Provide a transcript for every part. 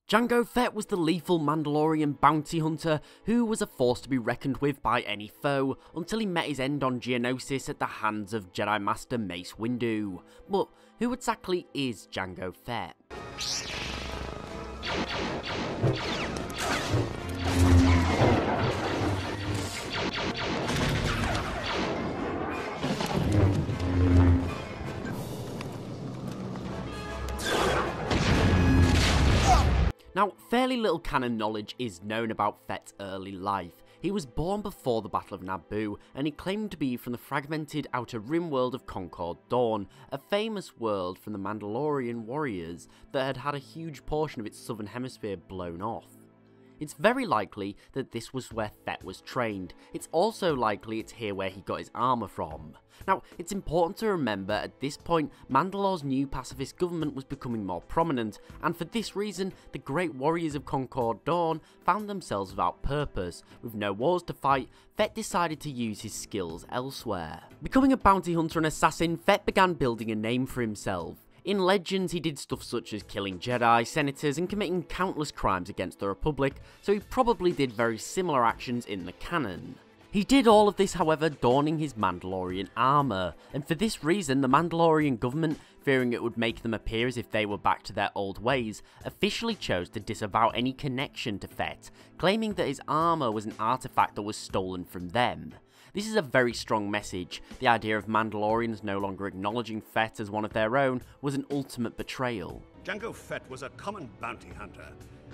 Jango Fett was the lethal Mandalorian bounty hunter who was a force to be reckoned with by any foe until he met his end on Geonosis at the hands of Jedi Master Mace Windu. But who exactly is Jango Fett? Now, fairly little canon knowledge is known about Fett's early life. He was born before the Battle of Naboo, and he claimed to be from the fragmented Outer Rim world of Concord Dawn, a famous world from the Mandalorian warriors that had had a huge portion of its southern hemisphere blown off. It's very likely that this was where Fett was trained. It's also likely it's here where he got his armour from. Now, it's important to remember at this point, Mandalore's new pacifist government was becoming more prominent, and for this reason, the great warriors of Concord Dawn found themselves without purpose. With no wars to fight, Fett decided to use his skills elsewhere. Becoming a bounty hunter and assassin, Fett began building a name for himself. In Legends, he did stuff such as killing Jedi, senators, and committing countless crimes against the Republic, so he probably did very similar actions in the canon. He did all of this, however, donning his Mandalorian armour, and for this reason, the Mandalorian government, fearing it would make them appear as if they were back to their old ways, officially chose to disavow any connection to Fett, claiming that his armour was an artifact that was stolen from them. This is a very strong message. The idea of Mandalorians no longer acknowledging Fett as one of their own was an ultimate betrayal. Jango Fett was a common bounty hunter.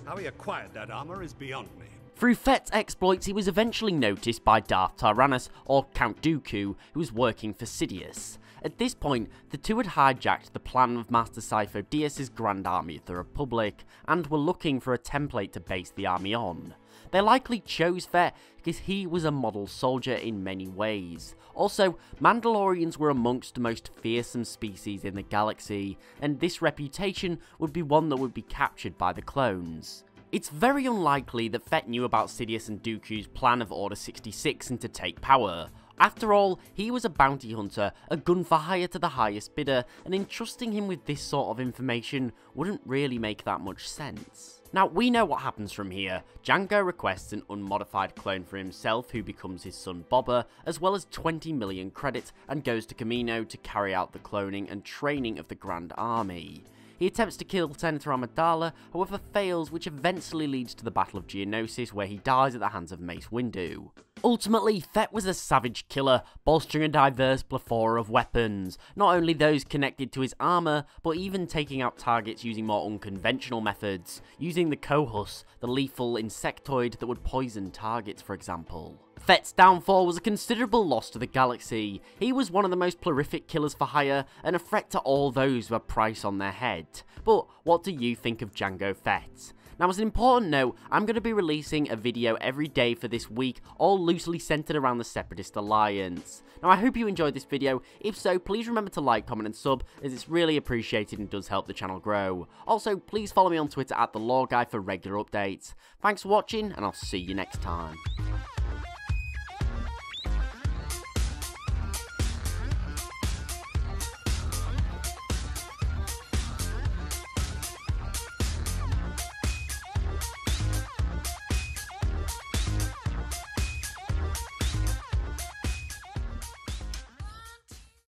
How he acquired that armor is beyond me. Through Fett's exploits, he was eventually noticed by Darth Tyrannus, or Count Dooku, who was working for Sidious. At this point, the two had hijacked the plan of Master Sifo Dyas' Grand Army of the Republic, and were looking for a template to base the army on. They likely chose Fett because he was a model soldier in many ways. Also, Mandalorians were amongst the most fearsome species in the galaxy, and this reputation would be one that would be captured by the clones. It's very unlikely that Fett knew about Sidious and Dooku's plan of Order 66 and to take power. After all, he was a bounty hunter, a gun for hire to the highest bidder, and entrusting him with this sort of information wouldn't really make that much sense. Now, we know what happens from here. Jango requests an unmodified clone for himself who becomes his son Boba, as well as 20 million credits, and goes to Kamino to carry out the cloning and training of the Grand Army. He attempts to kill Senator Amidala, however fails, which eventually leads to the Battle of Geonosis, where he dies at the hands of Mace Windu. Ultimately, Fett was a savage killer, bolstering a diverse plethora of weapons, not only those connected to his armour, but even taking out targets using more unconventional methods, using the Kohus, the lethal insectoid that would poison targets, for example. Fett's downfall was a considerable loss to the galaxy. He was one of the most prolific killers for hire, and a threat to all those with a price on their head. But what do you think of Jango Fett? Now, as an important note, I'm going to be releasing a video every day for this week, all loosely centered around the Separatist Alliance. Now, I hope you enjoyed this video. If so, please remember to like, comment, and sub, as it's really appreciated and does help the channel grow. Also, please follow me on Twitter @TheLawGuy for regular updates. Thanks for watching, and I'll see you next time.